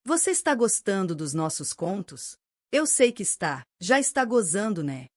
Você está gostando dos nossos contos? Eu sei que está, já está gozando, né?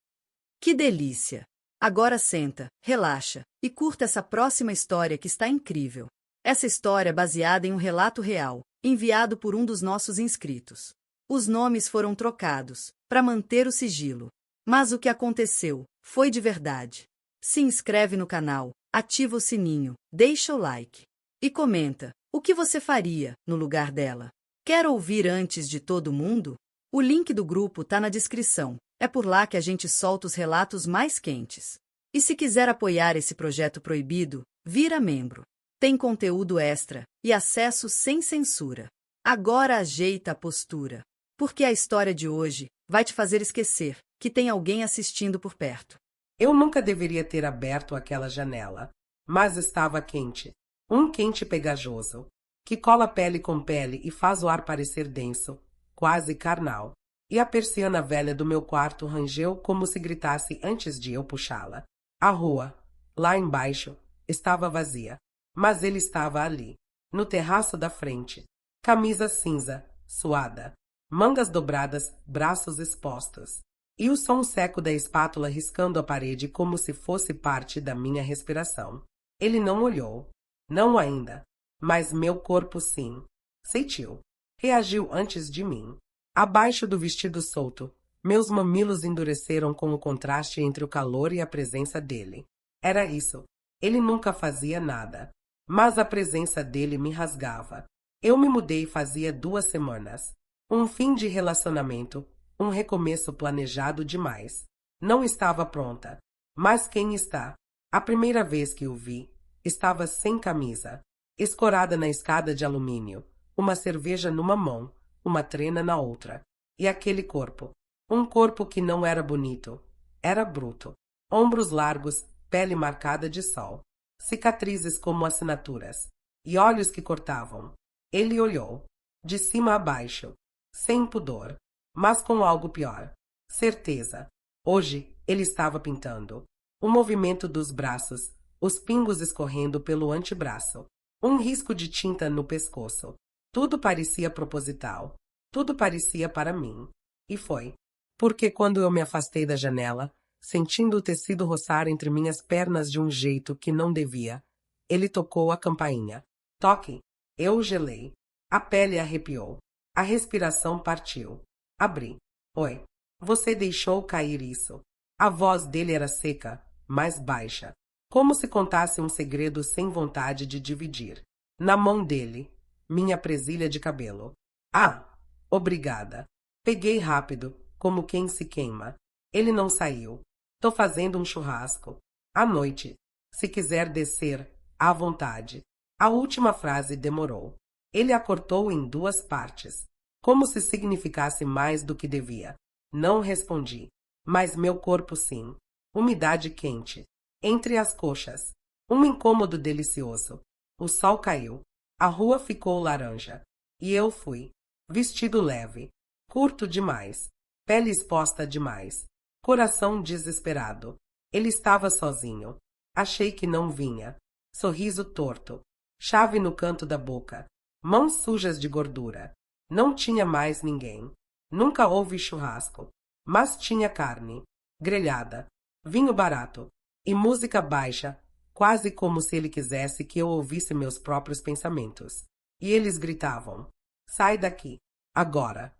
Que delícia! Agora senta, relaxa e curta essa próxima história que está incrível. Essa história é baseada em um relato real, enviado por um dos nossos inscritos. Os nomes foram trocados, para manter o sigilo. Mas o que aconteceu foi de verdade. Se inscreve no canal, ativa o sininho, deixa o like e comenta o que você faria no lugar dela. Quer ouvir antes de todo mundo? O link do grupo tá na descrição. É por lá que a gente solta os relatos mais quentes. E se quiser apoiar esse projeto proibido, vira membro. Tem conteúdo extra e acesso sem censura. Agora ajeita a postura, porque a história de hoje vai te fazer esquecer que tem alguém assistindo por perto. Eu nunca deveria ter aberto aquela janela, mas estava quente. Um quente pegajoso, que cola pele com pele e faz o ar parecer denso, quase carnal. E a persiana velha do meu quarto rangeu como se gritasse antes de eu puxá-la. A rua, lá embaixo, estava vazia, mas ele estava ali, no terraço da frente. Camisa cinza, suada, mangas dobradas, braços expostos. E o som seco da espátula riscando a parede como se fosse parte da minha respiração. Ele não olhou. Não ainda. Mas meu corpo sim. Sentiu. Reagiu antes de mim. Abaixo do vestido solto, meus mamilos endureceram com o contraste entre o calor e a presença dele. Era isso. Ele nunca fazia nada. Mas a presença dele me rasgava. Eu me mudei fazia 2 semanas. Um fim de relacionamento. Um recomeço planejado demais. Não estava pronta. Mas quem está? A primeira vez que o vi, estava sem camisa, escorada na escada de alumínio, uma cerveja numa mão, uma trena na outra. E aquele corpo. Um corpo que não era bonito. Era bruto. Ombros largos, pele marcada de sol. Cicatrizes como assinaturas. E olhos que cortavam. Ele olhou. De cima a baixo. Sem pudor. Mas com algo pior. Certeza. Hoje, ele estava pintando. O movimento dos braços, os pingos escorrendo pelo antebraço. Um risco de tinta no pescoço. Tudo parecia proposital. Tudo parecia para mim. E foi. Porque quando eu me afastei da janela, sentindo o tecido roçar entre minhas pernas de um jeito que não devia, ele tocou a campainha. Toque. Eu gelei. A pele arrepiou. A respiração partiu. Abri. Oi. Você deixou cair isso. A voz dele era seca, mais baixa. Como se contasse um segredo sem vontade de dividir. Na mão dele, minha presilha de cabelo. Ah! Obrigada. Peguei rápido, como quem se queima. Ele não saiu. Tô fazendo um churrasco. À noite. Se quiser descer, à vontade. A última frase demorou. Ele a cortou em 2 partes. Como se significasse mais do que devia. Não respondi. Mas meu corpo sim. Umidade quente. Entre as coxas. Um incômodo delicioso. O sol caiu. A rua ficou laranja. E eu fui. Vestido leve. Curto demais. Pele exposta demais. Coração desesperado. Ele estava sozinho. Achei que não vinha. Sorriso torto. Chave no canto da boca. Mãos sujas de gordura. Não tinha mais ninguém. Nunca houve churrasco. Mas tinha carne. Grelhada. Vinho barato. E música baixa. Quase como se ele quisesse que eu ouvisse meus próprios pensamentos. E eles gritavam. Sai daqui. Agora.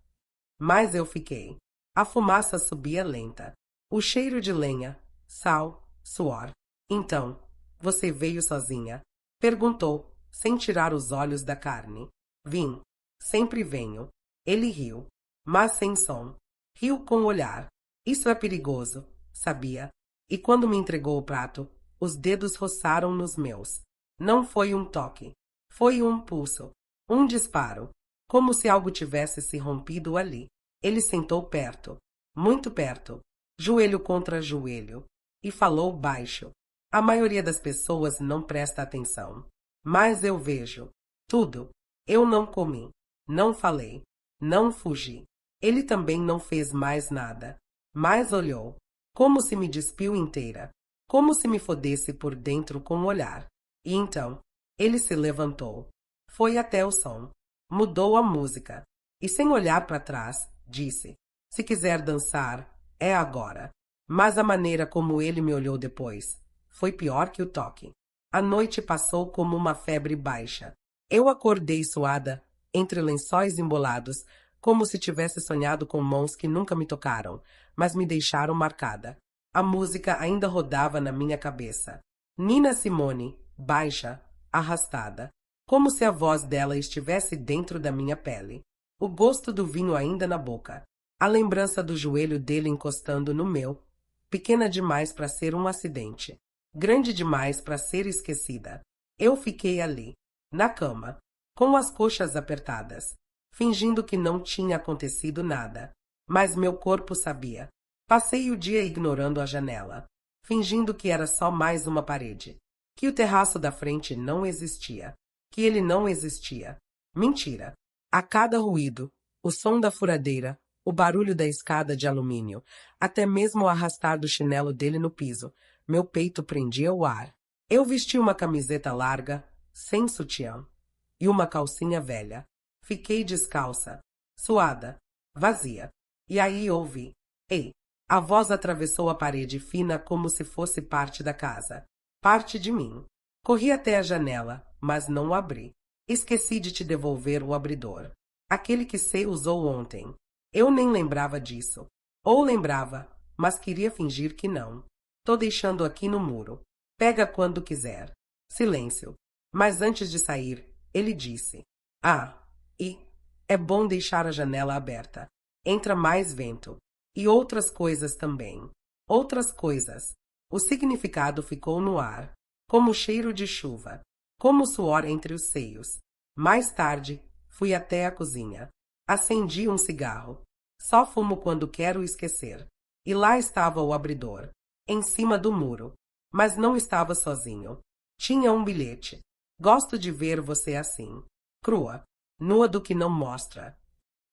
Mas eu fiquei. A fumaça subia lenta. O cheiro de lenha. Sal. Suor. Então, você veio sozinha? Perguntou, sem tirar os olhos da carne. Vim. Sempre venho. Ele riu, mas sem som. Riu com o olhar. Isso é perigoso, sabia? E quando me entregou o prato, os dedos roçaram nos meus. Não foi um toque. Foi um pulso. Um disparo. Como se algo tivesse se rompido ali. Ele sentou perto. Muito perto. Joelho contra joelho. E falou baixo. A maioria das pessoas não presta atenção. Mas eu vejo. Tudo. Eu não comi. Não falei. Não fugi. Ele também não fez mais nada. Mas olhou. Como se me despiu inteira. Como se me fodesse por dentro com o olhar. E então, ele se levantou. Foi até o som. Mudou a música. E sem olhar para trás, disse: se quiser dançar, é agora. Mas a maneira como ele me olhou depois foi pior que o toque. A noite passou como uma febre baixa. Eu acordei suada, entre lençóis embolados, como se tivesse sonhado com mãos que nunca me tocaram, mas me deixaram marcada. A música ainda rodava na minha cabeça. Nina Simone, baixa, arrastada, como se a voz dela estivesse dentro da minha pele. O gosto do vinho ainda na boca. A lembrança do joelho dele encostando no meu. Pequena demais para ser um acidente. Grande demais para ser esquecida. Eu fiquei ali, na cama, com as coxas apertadas, fingindo que não tinha acontecido nada. Mas meu corpo sabia. Passei o dia ignorando a janela, fingindo que era só mais uma parede, que o terraço da frente não existia, que ele não existia. Mentira. A cada ruído, o som da furadeira, o barulho da escada de alumínio, até mesmo o arrastar do chinelo dele no piso, meu peito prendia o ar. Eu vesti uma camiseta larga, sem sutiã, e uma calcinha velha. Fiquei descalça, suada, vazia. E aí ouvi: ei! A voz atravessou a parede fina como se fosse parte da casa. Parte de mim. Corri até a janela, mas não o abri. Esqueci de te devolver o abridor. Aquele que C usou ontem. Eu nem lembrava disso. Ou lembrava, mas queria fingir que não. Tô deixando aqui no muro. Pega quando quiser. Silêncio. Mas antes de sair, ele disse: é bom deixar a janela aberta. Entra mais vento. E outras coisas também. Outras coisas. O significado ficou no ar, como cheiro de chuva, como suor entre os seios. Mais tarde, fui até a cozinha. Acendi um cigarro. Só fumo quando quero esquecer. E lá estava o abridor, em cima do muro. Mas não estava sozinho. Tinha um bilhete. Gosto de ver você assim, crua, nua do que não mostra.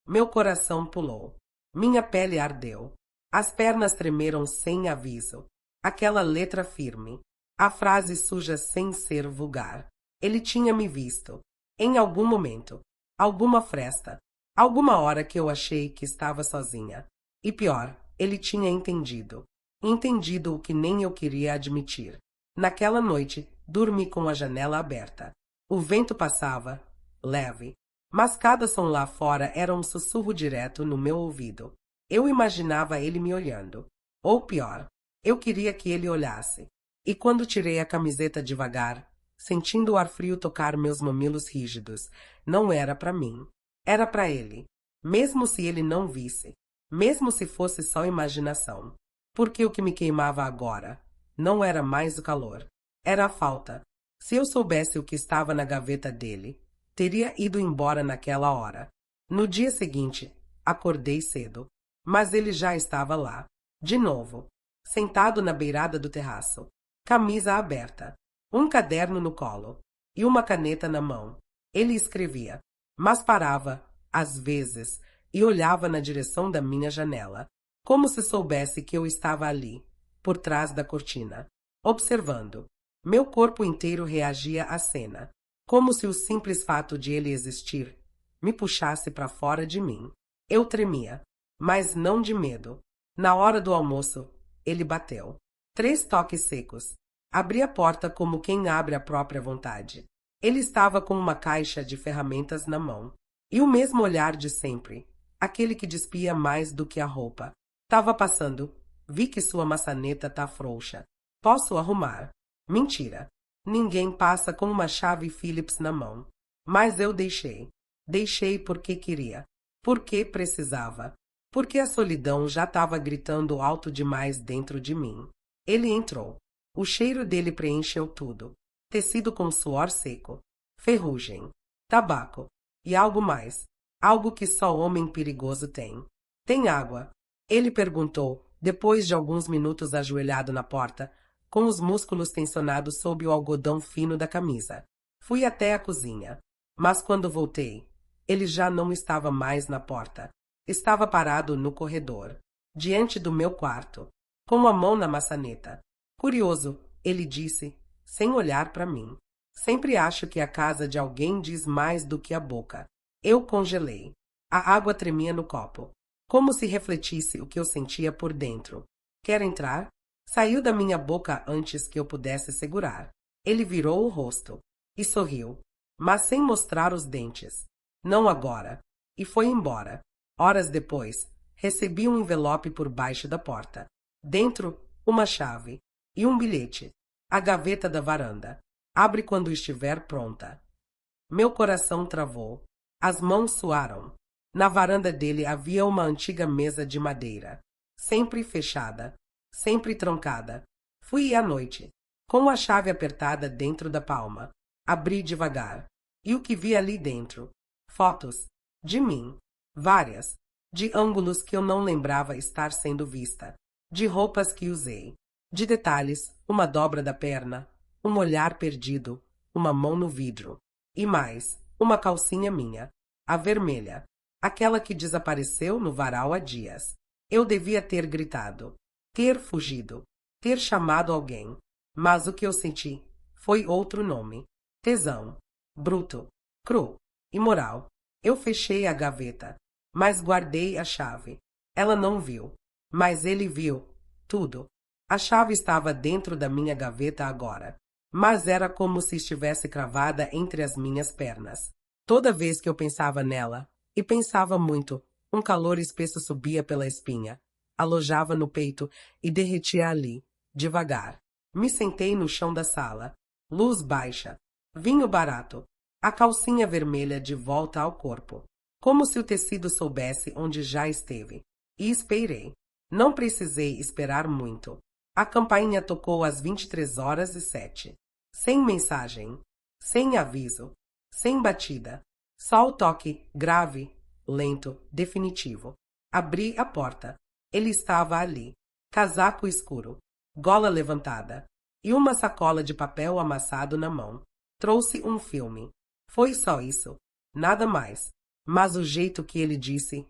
Meu coração pulou. Minha pele ardeu. As pernas tremeram sem aviso. Aquela letra firme. A frase suja sem ser vulgar. Ele tinha me visto. Em algum momento. Alguma fresta. Alguma hora que eu achei que estava sozinha. E pior, ele tinha entendido. Entendido o que nem eu queria admitir. Naquela noite, dormi com a janela aberta. O vento passava, leve. Mas cada som lá fora era um sussurro direto no meu ouvido. Eu imaginava ele me olhando. Ou pior, eu queria que ele olhasse. E quando tirei a camiseta devagar, sentindo o ar frio tocar meus mamilos rígidos, não era para mim. Era para ele. Mesmo se ele não visse. Mesmo se fosse só imaginação. Porque o que me queimava agora não era mais o calor. Era a falta. Se eu soubesse o que estava na gaveta dele, teria ido embora naquela hora. No dia seguinte, acordei cedo. Mas ele já estava lá. De novo. Sentado na beirada do terraço. Camisa aberta. Um caderno no colo. E uma caneta na mão. Ele escrevia. Mas parava, às vezes, e olhava na direção da minha janela. Como se soubesse que eu estava ali, por trás da cortina. Observando. Meu corpo inteiro reagia à cena. Como se o simples fato de ele existir me puxasse para fora de mim. Eu tremia, mas não de medo. Na hora do almoço, ele bateu. 3 toques secos. Abri a porta como quem abre a própria vontade. Ele estava com uma caixa de ferramentas na mão. E o mesmo olhar de sempre. Aquele que despia mais do que a roupa. Tava passando. Vi que sua maçaneta tá frouxa. Posso arrumar? Mentira. Ninguém passa com uma chave Phillips na mão. Mas eu deixei. Deixei porque queria. Porque precisava. Porque a solidão já estava gritando alto demais dentro de mim. Ele entrou. O cheiro dele preencheu tudo. Tecido com suor seco. Ferrugem. Tabaco. E algo mais. Algo que só homem perigoso tem. Tem água? Ele perguntou, depois de alguns minutos ajoelhado na porta, com os músculos tensionados sob o algodão fino da camisa. Fui até a cozinha. Mas quando voltei, ele já não estava mais na porta. Estava parado no corredor, diante do meu quarto, com a mão na maçaneta. Curioso, ele disse, sem olhar para mim. Sempre acho que a casa de alguém diz mais do que a boca. Eu congelei. A água tremia no copo, como se refletisse o que eu sentia por dentro. Quer entrar? Saiu da minha boca antes que eu pudesse segurar. Ele virou o rosto e sorriu, mas sem mostrar os dentes. Não agora. E foi embora. Horas depois, recebi um envelope por baixo da porta. Dentro, uma chave e um bilhete. A gaveta da varanda. Abre quando estiver pronta. Meu coração travou. As mãos suaram. Na varanda dele havia uma antiga mesa de madeira, sempre fechada, sempre trancada. Fui à noite, com a chave apertada dentro da palma. Abri devagar. E o que vi ali dentro? Fotos. De mim. Várias. De ângulos que eu não lembrava estar sendo vista. De roupas que usei. De detalhes, uma dobra da perna, um olhar perdido, uma mão no vidro. E mais, uma calcinha minha. A vermelha. Aquela que desapareceu no varal há dias. Eu devia ter gritado, ter fugido, ter chamado alguém. Mas o que eu senti foi outro nome. Tesão. Bruto. Cru. Imoral. Eu fechei a gaveta, mas guardei a chave. Ela não viu, mas ele viu. Tudo. A chave estava dentro da minha gaveta agora, mas era como se estivesse cravada entre as minhas pernas. Toda vez que eu pensava nela, e pensava muito, um calor espesso subia pela espinha, alojava no peito e derretia ali, devagar. Me sentei no chão da sala. Luz baixa. Vinho barato. A calcinha vermelha de volta ao corpo. Como se o tecido soubesse onde já esteve. E esperei. Não precisei esperar muito. A campainha tocou às 23h07. Sem mensagem. Sem aviso. Sem batida. Só o toque, grave, lento, definitivo. Abri a porta. Ele estava ali. Casaco escuro. Gola levantada. E uma sacola de papel amassado na mão. Trouxe um filme. Foi só isso. Nada mais. Mas o jeito que ele disse,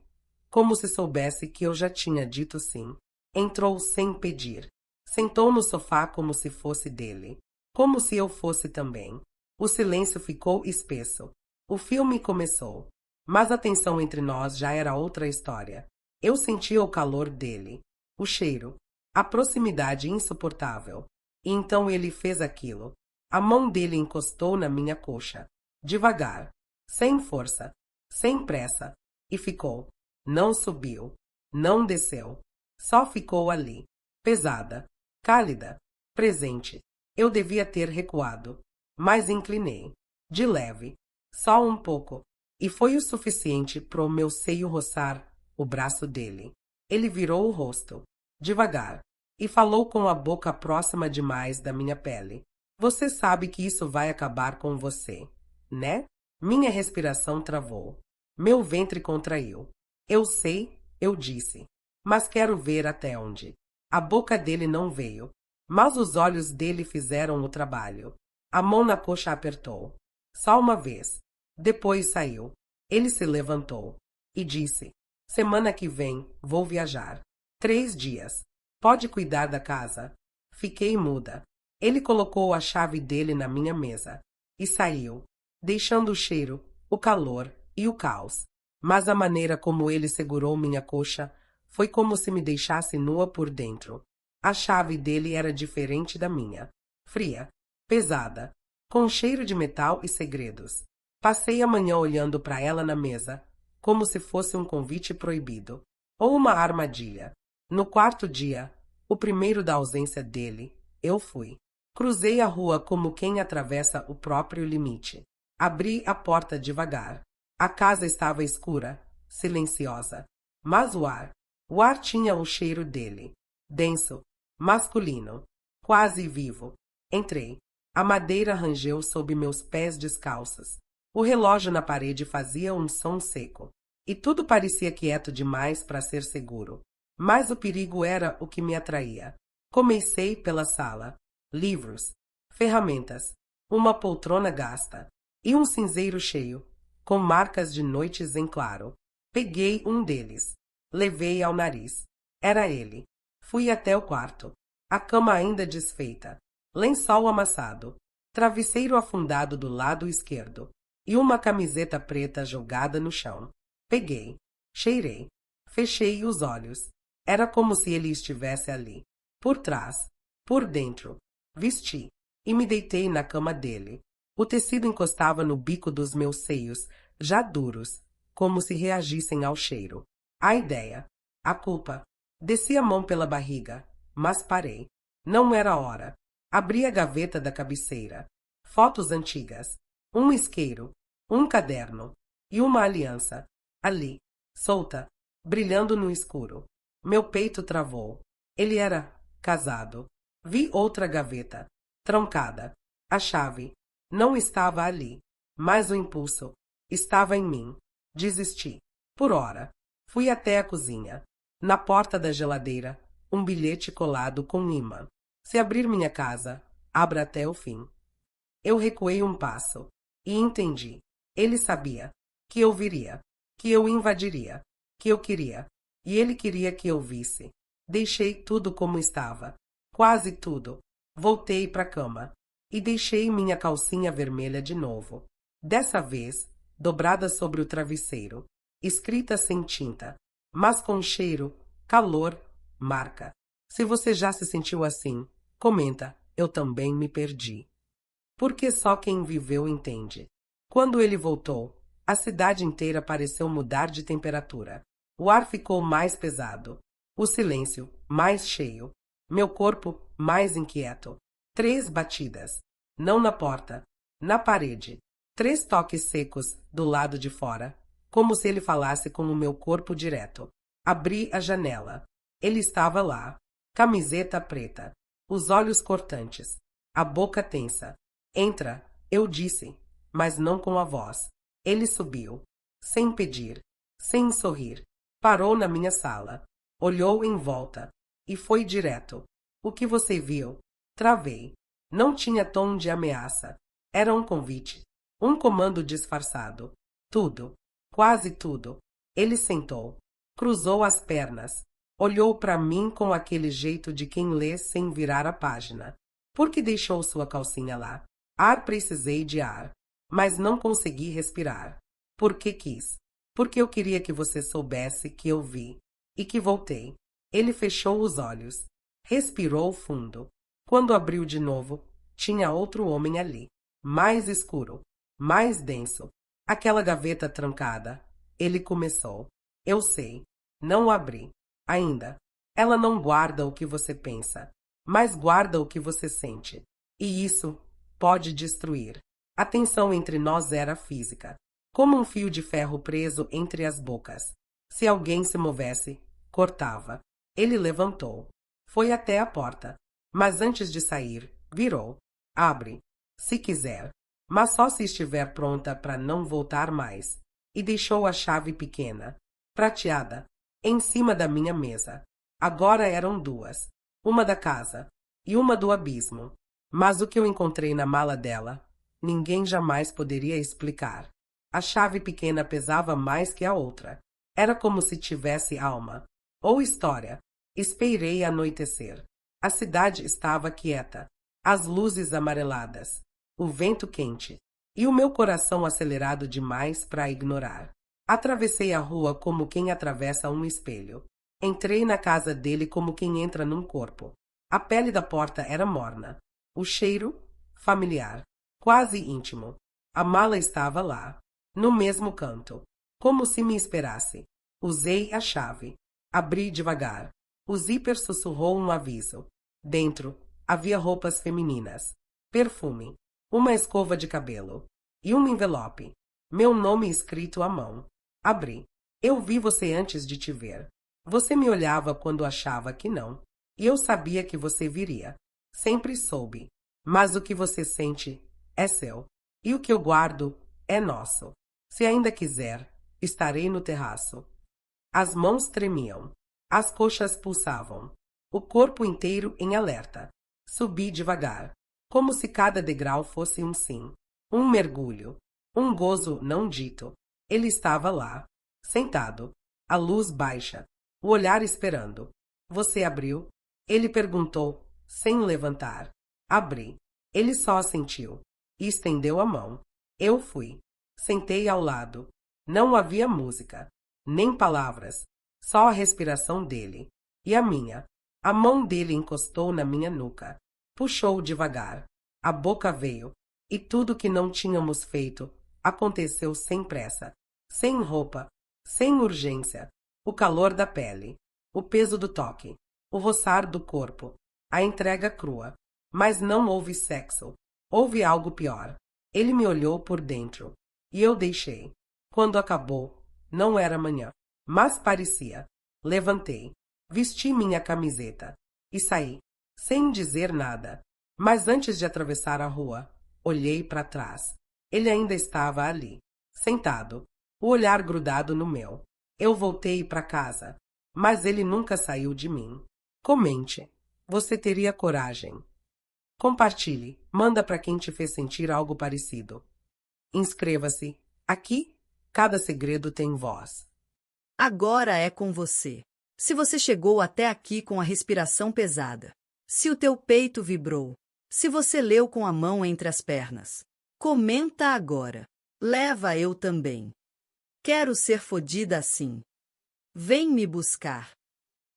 como se soubesse que eu já tinha dito sim. Entrou sem pedir. Sentou no sofá como se fosse dele. Como se eu fosse também. O silêncio ficou espesso. O filme começou. Mas a tensão entre nós já era outra história. Eu sentia o calor dele. O cheiro. A proximidade insuportável. E então ele fez aquilo. A mão dele encostou na minha coxa. Devagar. Sem força. Sem pressa. E ficou. Não subiu. Não desceu. Só ficou ali. Pesada. Cálida. Presente. Eu devia ter recuado. Mas inclinei. De leve. Só um pouco. E foi o suficiente para o meu seio roçar o braço dele. Ele virou o rosto. Devagar. E falou com a boca próxima demais da minha pele. Você sabe que isso vai acabar com você, né? Minha respiração travou. Meu ventre contraiu. Eu sei, eu disse. Mas quero ver até onde. A boca dele não veio. Mas os olhos dele fizeram o trabalho. A mão na coxa apertou. Só uma vez. Depois saiu. Ele se levantou. E disse. Semana que vem, vou viajar. 3 dias. Pode cuidar da casa. Fiquei muda. Ele colocou a chave dele na minha mesa. E saiu. Deixando o cheiro, o calor e o caos. Mas a maneira como ele segurou minha coxa foi como se me deixasse nua por dentro. A chave dele era diferente da minha. Fria. Pesada. Com cheiro de metal e segredos. Passei a manhã olhando para ela na mesa, como se fosse um convite proibido. Ou uma armadilha. No 4º dia, o primeiro da ausência dele, eu fui. Cruzei a rua como quem atravessa o próprio limite. Abri a porta devagar. A casa estava escura, silenciosa. Mas o ar tinha o cheiro dele. Denso, masculino, quase vivo. Entrei. A madeira rangeu sob meus pés descalços. O relógio na parede fazia um som seco. E tudo parecia quieto demais para ser seguro. Mas o perigo era o que me atraía. Comecei pela sala. Livros, ferramentas, uma poltrona gasta e um cinzeiro cheio, com marcas de noites em claro. Peguei um deles. Levei ao nariz. Era ele. Fui até o quarto. A cama ainda desfeita. Lençol amassado. Travesseiro afundado do lado esquerdo. E uma camiseta preta jogada no chão. Peguei, cheirei, fechei os olhos. Era como se ele estivesse ali, por trás, por dentro. Vesti e me deitei na cama dele. O tecido encostava no bico dos meus seios, já duros, como se reagissem ao cheiro. A ideia, a culpa. Desci a mão pela barriga, mas parei. Não era a hora. Abri a gaveta da cabeceira. Fotos antigas, um isqueiro, um caderno e uma aliança. Ali, solta, brilhando no escuro. Meu peito travou. Ele era casado. Vi outra gaveta, trancada. A chave não estava ali, mas o impulso estava em mim. Desisti. Por hora. Fui até a cozinha. Na porta da geladeira, um bilhete colado com imã. Se abrir minha casa, abra até o fim. Eu recuei um passo e entendi. Ele sabia que eu viria, que eu invadiria, que eu queria, e ele queria que eu visse. Deixei tudo como estava, quase tudo. Voltei para a cama e deixei minha calcinha vermelha de novo. Dessa vez, dobrada sobre o travesseiro, escrita sem tinta, mas com cheiro, calor, marca. Se você já se sentiu assim, comenta, eu também me perdi. Porque só quem viveu entende. Quando ele voltou, a cidade inteira pareceu mudar de temperatura. O ar ficou mais pesado. O silêncio mais cheio. Meu corpo mais inquieto. 3 batidas. Não na porta. Na parede. 3 toques secos do lado de fora. Como se ele falasse com o meu corpo direto. Abri a janela. Ele estava lá. Camiseta preta. Os olhos cortantes. A boca tensa. Entra, eu disse, mas não com a voz. Ele subiu, sem pedir, sem sorrir. Parou na minha sala, olhou em volta e foi direto. O que você viu? Travei. Não tinha tom de ameaça. Era um convite, um comando disfarçado. Tudo, quase tudo. Ele sentou, cruzou as pernas, olhou para mim com aquele jeito de quem lê sem virar a página. Por que deixou sua calcinha lá? Precisei de ar, mas não consegui respirar. Porque quis. Porque eu queria que você soubesse que eu vi. E que voltei. Ele fechou os olhos. Respirou fundo. Quando abriu de novo, tinha outro homem ali. Mais escuro. Mais denso. Aquela gaveta trancada. Ele começou. Eu sei. Não abri. Ainda. Ela não guarda o que você pensa, mas guarda o que você sente. E isso pode destruir. A tensão entre nós era física, como um fio de ferro preso entre as bocas. Se alguém se movesse, cortava. Ele levantou. Foi até a porta. Mas antes de sair, virou. Abre, se quiser, mas só se estiver pronta para não voltar mais. E deixou a chave pequena, prateada, em cima da minha mesa. Agora eram 2. Uma da casa e uma do abismo. Mas o que eu encontrei na mala dela, ninguém jamais poderia explicar. A chave pequena pesava mais que a outra. Era como se tivesse alma. Ou história. Esperei anoitecer. A cidade estava quieta. As luzes amareladas. O vento quente. E o meu coração acelerado demais para ignorar. Atravessei a rua como quem atravessa um espelho. Entrei na casa dele como quem entra num corpo. A pele da porta era morna. O cheiro, familiar, quase íntimo. A mala estava lá, no mesmo canto, como se me esperasse. Usei a chave. Abri devagar. O zíper sussurrou um aviso. Dentro, havia roupas femininas, perfume, uma escova de cabelo e um envelope. Meu nome escrito à mão. Abri. Eu vi você antes de te ver. Você me olhava quando achava que não. E eu sabia que você viria. Sempre soube. Mas o que você sente é seu. E o que eu guardo é nosso. Se ainda quiser, estarei no terraço. As mãos tremiam. As coxas pulsavam. O corpo inteiro em alerta. Subi devagar. Como se cada degrau fosse um sim. Um mergulho. Um gozo não dito. Ele estava lá. Sentado. A luz baixa. O olhar esperando. Você abriu? Ele perguntou, sem levantar. Abri. Ele só assentiu e estendeu a mão. Eu fui. Sentei ao lado. Não havia música. Nem palavras, só a respiração dele. E a minha. A mão dele encostou na minha nuca. Puxou devagar. A boca veio. E tudo que não tínhamos feito aconteceu sem pressa, sem roupa, sem urgência. O calor da pele, o peso do toque, o roçar do corpo, a entrega crua. Mas não houve sexo. Houve algo pior. Ele me olhou por dentro. E eu deixei. Quando acabou, não era manhã, mas parecia. Levantei, vesti minha camiseta e saí, sem dizer nada. Mas antes de atravessar a rua, olhei para trás. Ele ainda estava ali, sentado, o olhar grudado no meu. Eu voltei para casa, mas ele nunca saiu de mim. Comente. Você teria coragem. Compartilhe. Manda para quem te fez sentir algo parecido. Inscreva-se. Aqui, cada segredo tem voz. Agora é com você. Se você chegou até aqui com a respiração pesada, se o teu peito vibrou, se você leu com a mão entre as pernas, comenta agora. Leva eu também. Quero ser fodida assim. Vem me buscar.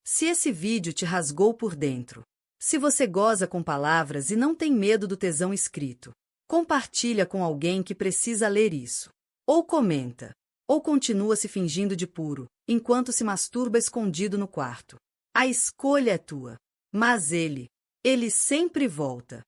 Se esse vídeo te rasgou por dentro, se você goza com palavras e não tem medo do tesão escrito, compartilha com alguém que precisa ler isso. Ou comenta. Ou continua se fingindo de puro, enquanto se masturba escondido no quarto. A escolha é tua. Mas ele sempre volta.